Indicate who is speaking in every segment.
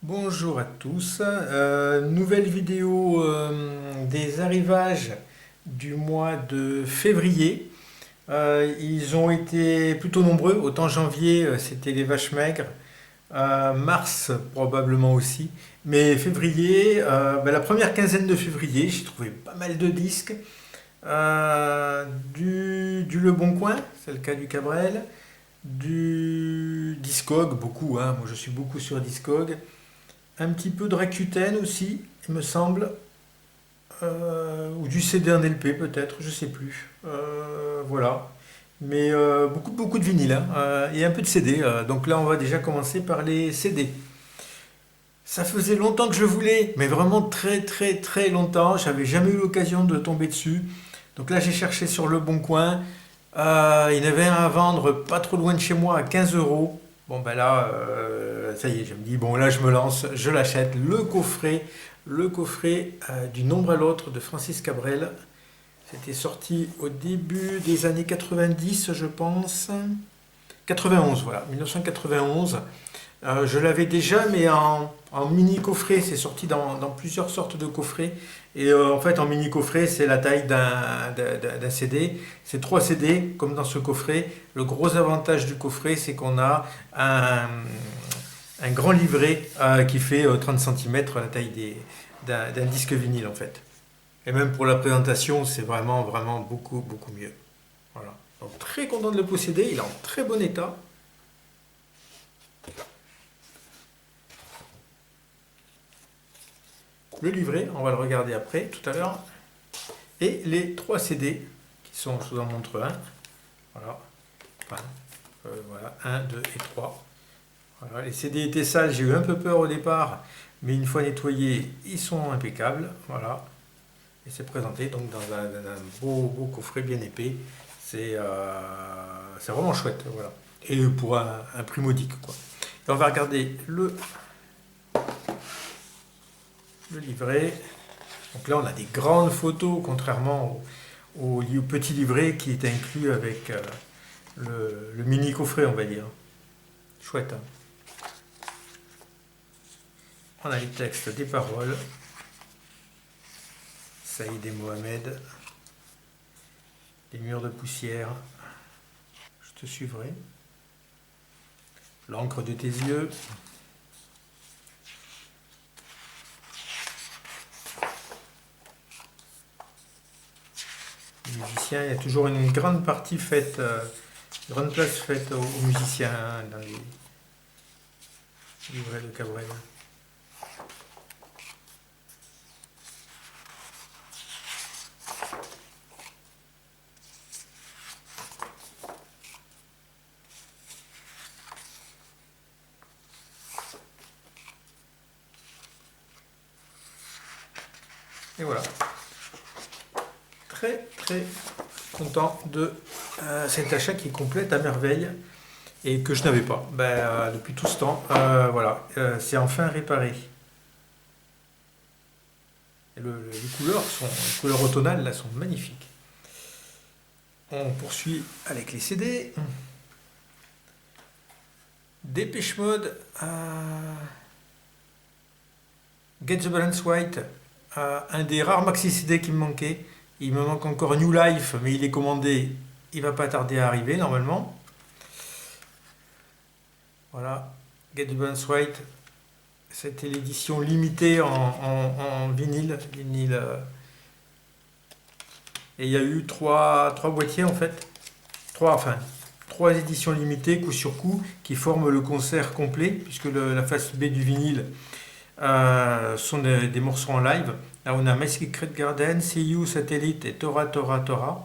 Speaker 1: Bonjour à tous. Nouvelle vidéo des arrivages du mois de février. Ils ont été plutôt nombreux. Autant janvier, c'était les vaches maigres. Mars, probablement aussi. Mais février, la première quinzaine de février, j'ai trouvé pas mal de disques. Du Le Bon Coin, c'est le cas du Cabrel. Du Discog, beaucoup, hein. Moi je suis beaucoup sur Discog. Un petit peu de Rakuten aussi, il me semble. Ou du CD en LP peut-être, je sais plus. Voilà. Mais beaucoup de vinyle, hein, et un peu de CD. Donc là, on va déjà commencer par les CD. Ça faisait longtemps que je voulais, mais vraiment très longtemps. J'avais jamais eu l'occasion de tomber dessus. Donc là, j'ai cherché sur Le Bon Coin. Il y en avait un à vendre pas trop loin de chez moi à 15 euros. Bon, ben là, ça y est, je me dis, bon, là, je me lance, je l'achète. Le coffret du nombre à l'autre de Francis Cabrel. C'était sorti au début des années 90, je pense. 91, voilà, 1991. Je l'avais déjà, mais en mini coffret. C'est sorti dans plusieurs sortes de coffrets. Et en fait, en mini coffret, c'est la taille d'un CD. C'est 3 CD, comme dans ce coffret. Le gros avantage du coffret, c'est qu'on a un grand livret qui fait 30 cm, la taille d'un disque vinyle, en fait. Et même pour la présentation, c'est vraiment beaucoup mieux. Voilà. Donc, très content de le posséder. Il est en très bon état. Le livret, on va le regarder après, tout à l'heure, et les 3 CD qui sont, je vous en montre un, voilà, enfin, voilà, 1, 2 et 3. Voilà, les CD étaient sales, j'ai eu un peu peur au départ, mais une fois nettoyés, ils sont impeccables, voilà, et c'est présenté donc dans un beau coffret bien épais, c'est vraiment chouette, voilà, et pour un prix modique, quoi. Et on va regarder le livret. Donc là, on a des grandes photos, contrairement au petit livret qui est inclus avec le mini coffret, on va dire. Chouette, hein. On a les textes des paroles. Saïd et Mohamed. Les murs de poussière. Je te suivrai. L'encre de tes yeux. Les musiciens, il y a toujours une grande partie faite, une grande place faite aux musiciens, hein, dans les livrets de Cabrel. Et voilà. Très content de cet achat qui complète à merveille et que je n'avais pas depuis tout ce temps. Voilà, c'est enfin réparé. Et les couleurs automnales là sont magnifiques. On poursuit avec les CD. Dépêche Mode, Get the Balance White, un des rares maxi CD qui me manquait. Il me manque encore New Life, mais il est commandé, il va pas tarder à arriver normalement. Voilà, Get the Balance White, c'était l'édition limitée en vinyle. Et il y a eu trois boîtiers en fait. Trois éditions limitées coup sur coup qui forment le concert complet, puisque la face B du vinyle sont des morceaux en live. Là on a My Secret Garden, See You, Satellite et Tora Tora Tora.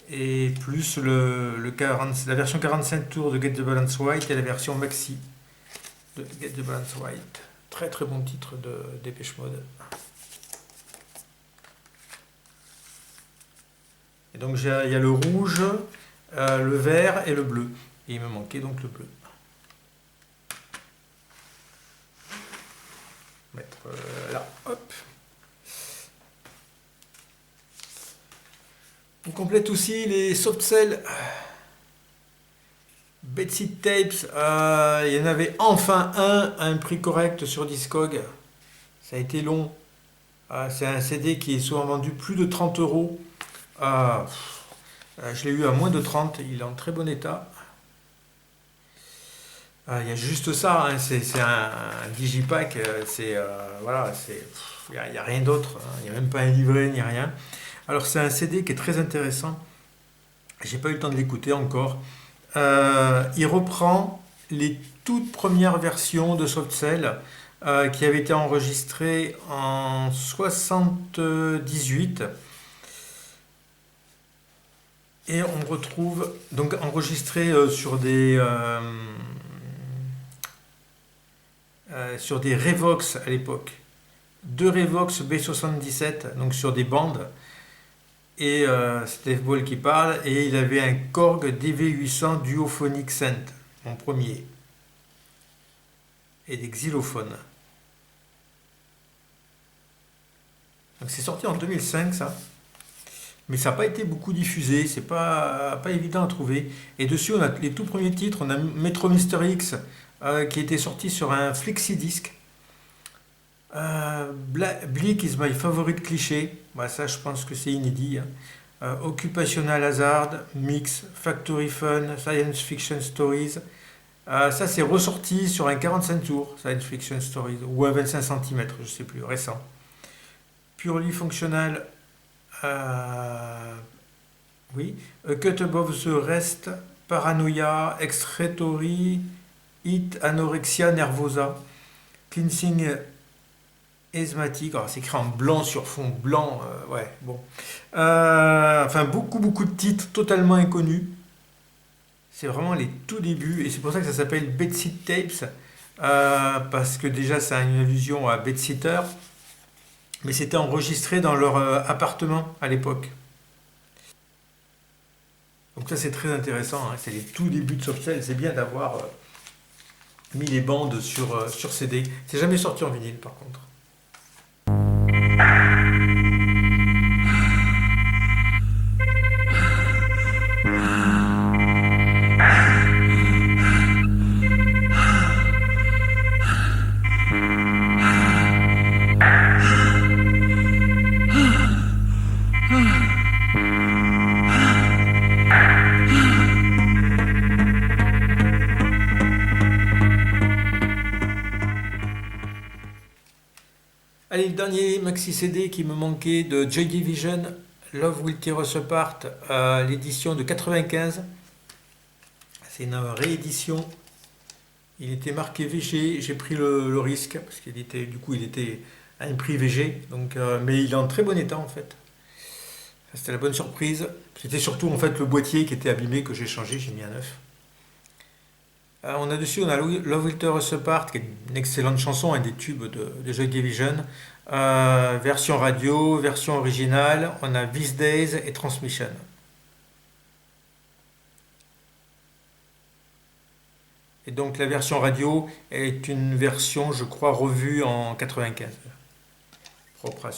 Speaker 1: Et plus la version 45 tours de Get the Balance White et la version maxi de Get the Balance White. Très bon titre de Dépêche Mode. Et donc il y a le rouge, le vert et le bleu. Et il me manquait donc le bleu. Mettre là, hop. On complète aussi les soft cells Betsy Tapes, il y en avait enfin un à un prix correct sur Discog. Ça a été long. C'est un CD qui est souvent vendu plus de 30 euros. Je l'ai eu à moins de 30. Il est en très bon état. Il y a juste ça, hein, c'est un digipack. Voilà, il n'y a rien d'autre, hein. Il n'y a même pas un livret ni rien. Alors c'est un CD qui est très intéressant. J'ai pas eu le temps de l'écouter encore. Il reprend les toutes premières versions de Soft Cell qui avaient été enregistrées en 78 et on retrouve donc enregistrées sur des Revox à l'époque. Deux Revox B77, donc sur des bandes. Et c'était Dave Ball qui parle, et il avait un Korg DV800 Duophonic Synth, mon premier, et des xylophones. Donc c'est sorti en 2005 ça, mais ça n'a pas été beaucoup diffusé, c'est pas évident à trouver. Et dessus on a les tout premiers titres, on a Metro Mystery X qui était sorti sur un flexi-disc. Bleak is my favorite cliché. Bah, ça, je pense que c'est inédit, hein. Occupational Hazard, Mix, Factory Fun, Science Fiction Stories. Ça, c'est ressorti sur un 45 tours, Science Fiction Stories, ou un 25 cm, je sais plus, récent. Purely Functional, oui. A Cut Above the Rest, Paranoia, Excretory, Hit, Anorexia Nervosa, Cleansing Asthmatique, alors c'est écrit en blanc sur fond blanc, ouais, bon. Enfin, beaucoup de titres totalement inconnus. C'est vraiment les tout débuts, et c'est pour ça que ça s'appelle Betsy Tapes, parce que déjà ça a une allusion à Bedsitter, mais c'était enregistré dans leur appartement à l'époque. Donc ça c'est très intéressant, hein, c'est les tout débuts de Soft Cell, c'est bien d'avoir mis les bandes sur CD. C'est jamais sorti en vinyle par contre. Allez, le dernier maxi CD qui me manquait de Joy Division, Love Will Tear Us Apart, l'édition de 95. C'est une réédition. Il était marqué VG, j'ai pris le risque parce qu'il était à un prix VG, donc, mais il est en très bon état en fait. C'était la bonne surprise. C'était surtout en fait le boîtier qui était abîmé que j'ai changé, j'ai mis un neuf. On a dessus, on a Love Will Tear Us Apart, qui est une excellente chanson, un des tubes de Joy Division. Version radio, version originale, on a These Days et Transmission. Et donc la version radio est une version, je crois, revue en 95, propre à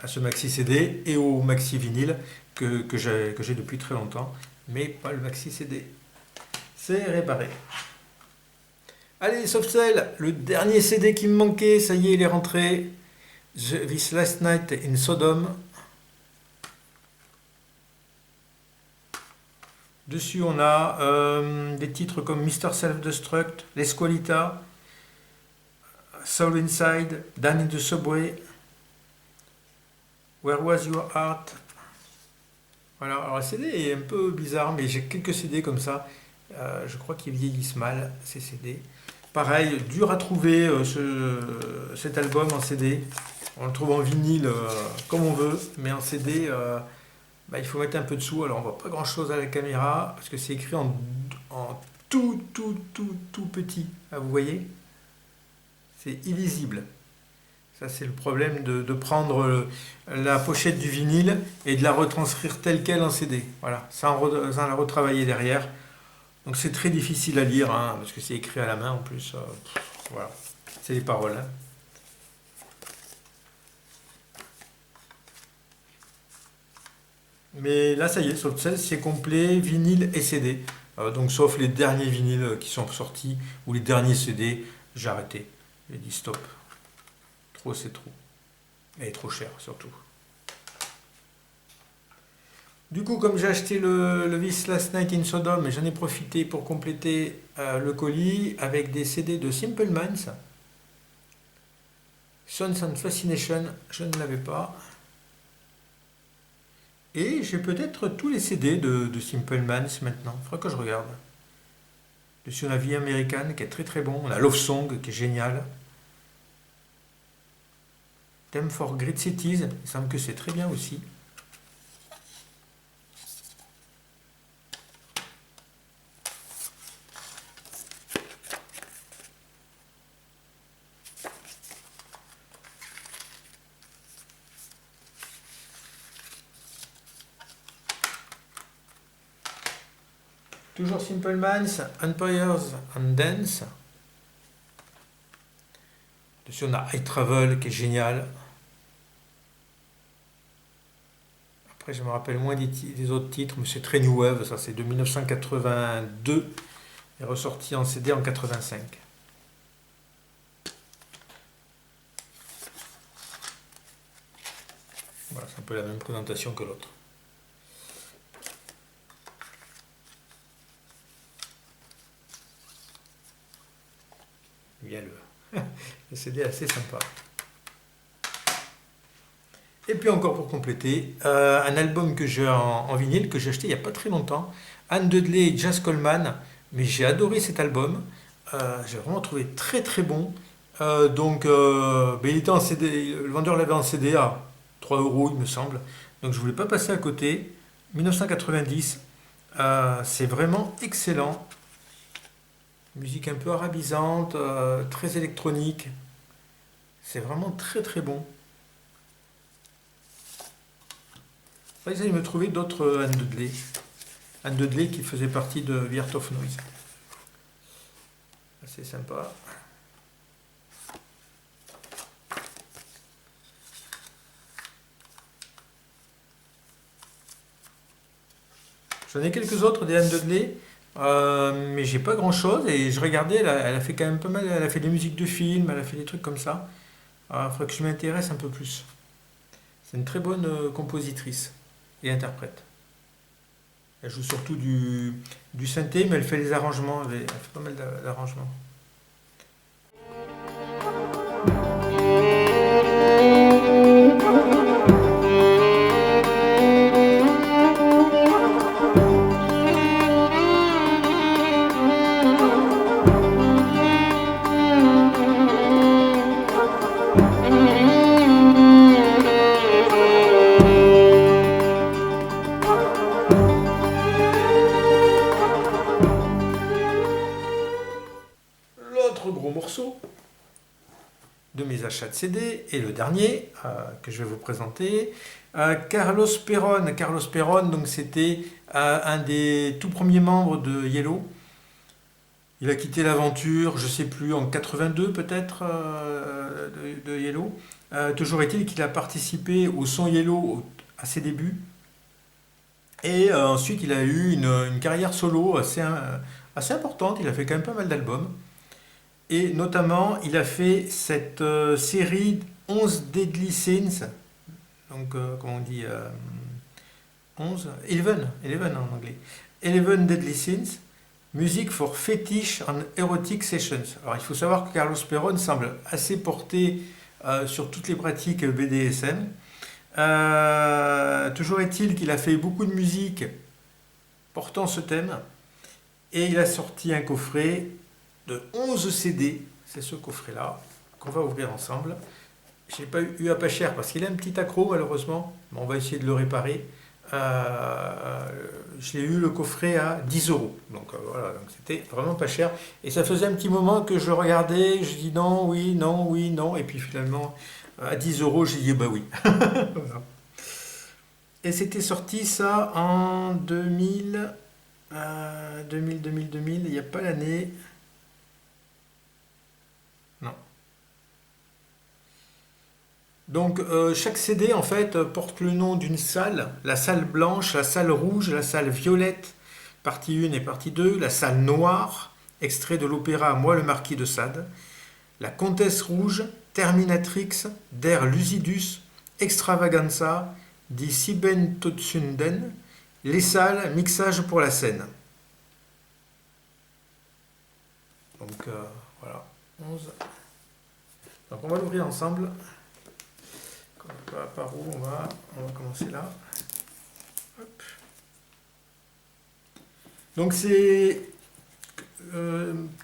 Speaker 1: ce maxi CD et au maxi vinyle que j'ai depuis très longtemps, mais pas le maxi CD. C'est réparé. Allez, Soft Cell, le dernier CD qui me manquait, ça y est, il est rentré. This Last Night in Sodom. Dessus, on a des titres comme Mr. Self-Destruct, L'Esqualita, Soul Inside, Dan in the Subway, Where Was Your Heart. Voilà, alors le CD est un peu bizarre, mais j'ai quelques CD comme ça. Je crois qu'ils vieillissent mal, ces CD. Pareil, dur à trouver cet album en CD. On le trouve en vinyle comme on veut, mais en CD, il faut mettre un peu de sous. Alors on voit pas grand chose à la caméra parce que c'est écrit en tout petit. Ah, vous voyez? C'est illisible. Ça, c'est le problème de prendre la pochette du vinyle et de la retranscrire telle qu'elle en CD. Voilà, sans la retravailler derrière. Donc c'est très difficile à lire, hein, parce que c'est écrit à la main en plus. Voilà, c'est les paroles, hein. Mais là, ça y est, Soft Cell, c'est complet, vinyle et CD. Donc sauf les derniers vinyles qui sont sortis ou les derniers CD, j'ai arrêté. J'ai dit stop. Trop c'est trop. Et trop cher surtout. Du coup, comme j'ai acheté le This Last Night in Sodom, j'en ai profité pour compléter le colis avec des CD de Simple Minds. Sons and Fascination, je ne l'avais pas. Et j'ai peut-être tous les CD de Simple Minds maintenant. Il faudra que je regarde. Dessus, on a Vie américaine qui est très très bon. On a Love Song qui est génial. Theme for Great Cities, il semble que c'est très bien aussi. Toujours Simple Minds, Empires and Dance. Dessus, on a I Travel qui est génial. Après, je me rappelle moins des autres titres, mais c'est très New Wave, ça c'est de 1982 et ressorti en CD en 85. Voilà, c'est un peu la même présentation que l'autre. Bien le CD est assez sympa. Et puis encore pour compléter, un album que j'ai en vinyle, que j'ai acheté il n'y a pas très longtemps, Anne Dudley et Jazz Coleman, mais j'ai adoré cet album, j'ai vraiment trouvé très très bon. Il était en CD, le vendeur l'avait en CD à 3 euros il me semble, donc je ne voulais pas passer à côté. 1990, c'est vraiment excellent. Musique un peu arabisante, très électronique. C'est vraiment très très bon. J'essaie de me trouver d'autres Anne Dudley. Anne Dudley qui faisait partie de The Art of Noise. Assez sympa. J'en ai quelques autres des Anne Dudley. Mais j'ai pas grand chose et je regardais, elle a fait quand même pas mal, elle a fait des musiques de films, elle a fait des trucs comme ça. Il faudrait que je m'intéresse un peu plus. C'est une très bonne compositrice et interprète. Elle joue surtout du synthé, mais elle fait les arrangements, elle fait pas mal d'arrangements. Gros morceau de mes achats de CD et le dernier que je vais vous présenter, Carlos Perón. Carlos Perón, donc c'était un des tout premiers membres de Yellow. Il a quitté l'aventure, je sais plus, en 82 peut-être de Yellow. Toujours est-il qu'il a participé au son Yellow à ses débuts. Et ensuite, il a eu une carrière solo assez importante. Il a fait quand même pas mal d'albums. Et notamment, il a fait cette série 11 Deadly Sins. Donc, comment on dit 11 11 en anglais. 11 Deadly Sins. Music for Fetish and Erotic Sessions. Alors, il faut savoir que Carlos Perón semble assez porté sur toutes les pratiques BDSM. Toujours est-il qu'il a fait beaucoup de musique portant ce thème. Et il a sorti un coffret de 11 CD, c'est ce coffret-là, qu'on va ouvrir ensemble. Je n'ai pas eu à pas cher parce qu'il a un petit accro malheureusement, mais on va essayer de le réparer. Je l'ai eu le coffret à 10 euros, donc voilà, donc c'était vraiment pas cher. Et ça faisait un petit moment que je regardais, je dis non, oui, non, oui, non, et puis finalement à 10 euros, j'ai dit bah oui. Voilà. Et c'était sorti ça en 2000, 2000, il n'y a pas l'année. Non. Donc chaque CD en fait porte le nom d'une salle, la salle blanche, la salle rouge, la salle violette, partie 1 et partie 2, La salle noire, extrait de l'opéra Moi le marquis de Sade, La comtesse rouge, Terminatrix, Der Lucidus, Extravaganza, Die Sieben Todsünden, Les salles, mixage pour la scène. Donc voilà, 11. Donc on va l'ouvrir ensemble. Par où on va commencer là. Hop. Donc c'est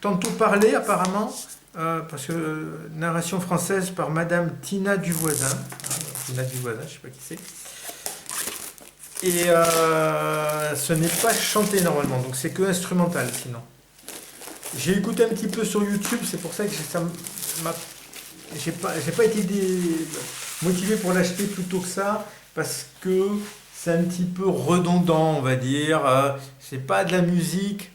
Speaker 1: tantôt parlé apparemment, parce que narration française par Madame Tina Duvoisin. Tina Duvoisin, je ne sais pas qui c'est. Et ce n'est pas chanté normalement, donc c'est que instrumental sinon. J'ai écouté un petit peu sur YouTube, c'est pour ça que j'ai pas été motivé pour l'acheter plutôt que ça, parce que c'est un petit peu redondant, on va dire. C'est pas de la musique,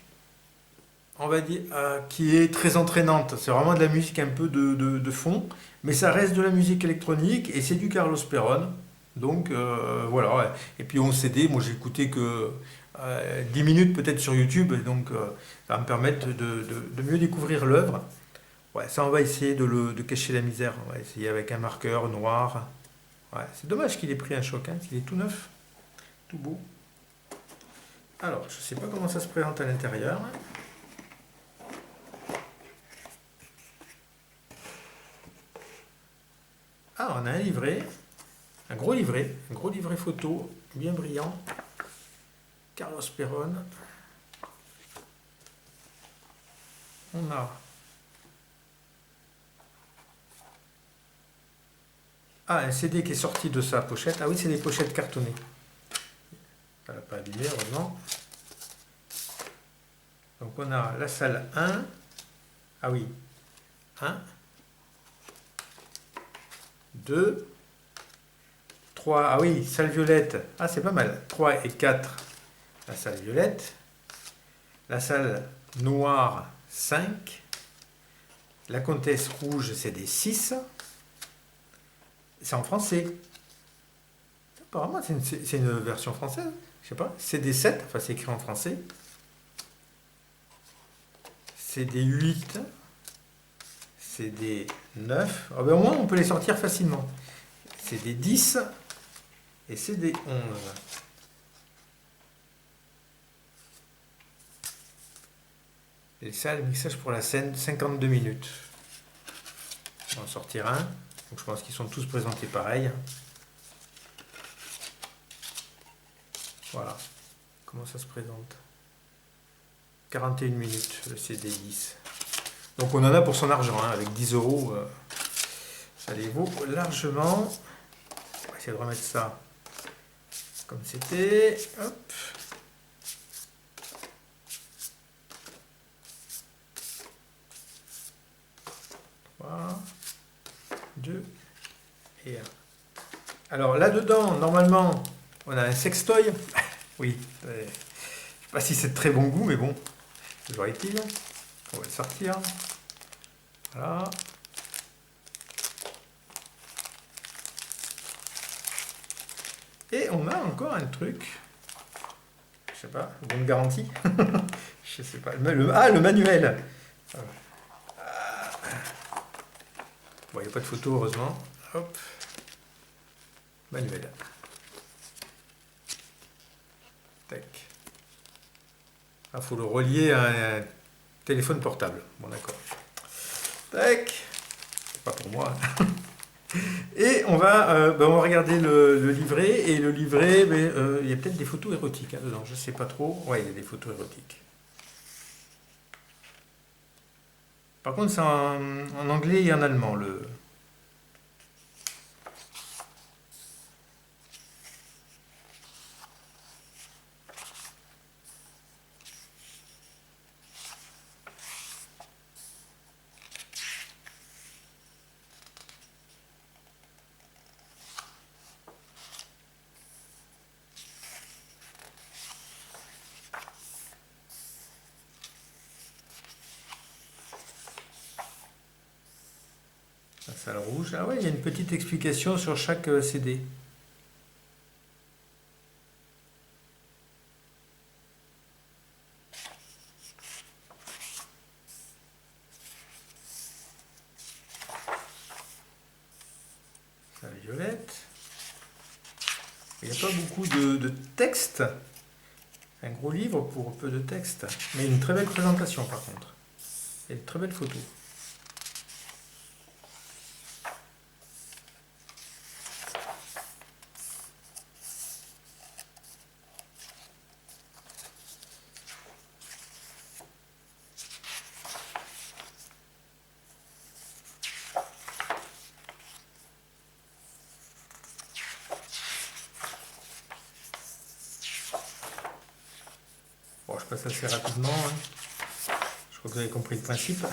Speaker 1: on va dire, qui est très entraînante. C'est vraiment de la musique un peu de fond, mais ça reste de la musique électronique et c'est du Carlos Perron. Donc voilà. Ouais. Et puis on CD, moi j'ai écouté que 10 minutes peut-être sur YouTube, donc ça va me permettre de mieux découvrir l'œuvre. Ouais, ça on va essayer de cacher la misère. On va essayer avec un marqueur noir. Ouais, c'est dommage qu'il ait pris un choc, hein, qu'il est tout neuf, tout beau. Alors, je sais pas comment ça se présente à l'intérieur. Ah, on a un livret, un gros livret photo, bien brillant. Carlos Perron. On a un CD qui est sorti de sa pochette. Ah oui, c'est des pochettes cartonnées. Ça l'a pas abîmé, heureusement. Donc on a la salle 1. Ah oui. 1. 2. 3. Ah oui, salle violette. Ah, c'est pas mal. 3 et 4. La salle violette. La salle noire, 5. La comtesse rouge, c'est des 6. C'est en français. Apparemment, c'est une version française. Je sais pas. C'est des 7. Enfin, c'est écrit en français. C'est des 8. C'est des 9. Ah ben, au moins, on peut les sortir facilement. C'est des 10. Et c'est des 11. Les salles, mixage pour la scène, 52 minutes. On va en sortir un. Donc je pense qu'ils sont tous présentés pareil. Voilà. Comment ça se présente? 41 minutes, le CD 10. Donc on en a pour son argent, hein, avec 10 euros. Ça les vaut largement. On va essayer de remettre ça comme c'était. Hop. 2 et 1. Alors là-dedans, normalement, on a un sextoy. Oui, je ne sais pas si c'est de très bon goût, mais bon, toujours est-il. On va le sortir. Voilà. Et on a encore un truc. Je sais pas, bonne garantie. Je sais pas. Le manuel. Bon, il n'y a pas de photo, heureusement. Hop. Manuel. Tac. Il faut le relier à un téléphone portable. Bon, d'accord. Tac. C'est pas pour moi. Et on va regarder le livret. Et le livret, il y a peut-être des photos érotiques dedans. Je ne sais pas trop. Ouais, il y a des photos érotiques. Par contre, c'est en anglais et en allemand. La salle rouge. Ah ouais, il y a une petite explication sur chaque CD. la violette. Il n'y a pas beaucoup de texte. Un gros livre pour peu de texte. Mais une très belle présentation par contre. Et de très belles photos. Bon, je passe assez rapidement. Hein. Je crois que vous avez compris le principe.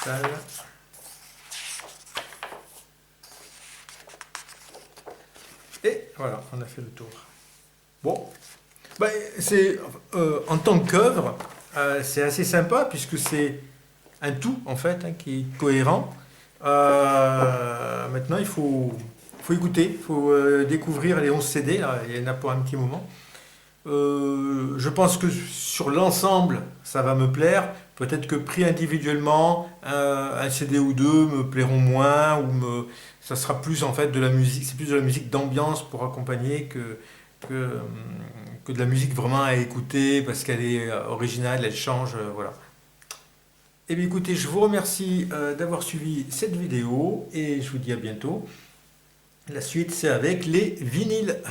Speaker 1: Sale. Et voilà, on a fait le tour. Bon, ben, c'est en tant qu'œuvre, c'est assez sympa puisque c'est un tout en fait hein, qui est cohérent. Maintenant, il faut écouter, il faut découvrir les 11 CD, là, il y en a pour un petit moment. Je pense que sur l'ensemble, ça va me plaire. Peut-être que pris individuellement, un CD ou deux me plairont moins, ça sera plus en fait de la musique, c'est plus de la musique d'ambiance pour accompagner que de la musique vraiment à écouter parce qu'elle est originale, elle change, voilà. Eh bien écoutez, je vous remercie d'avoir suivi cette vidéo et je vous dis à bientôt. La suite, c'est avec les vinyles.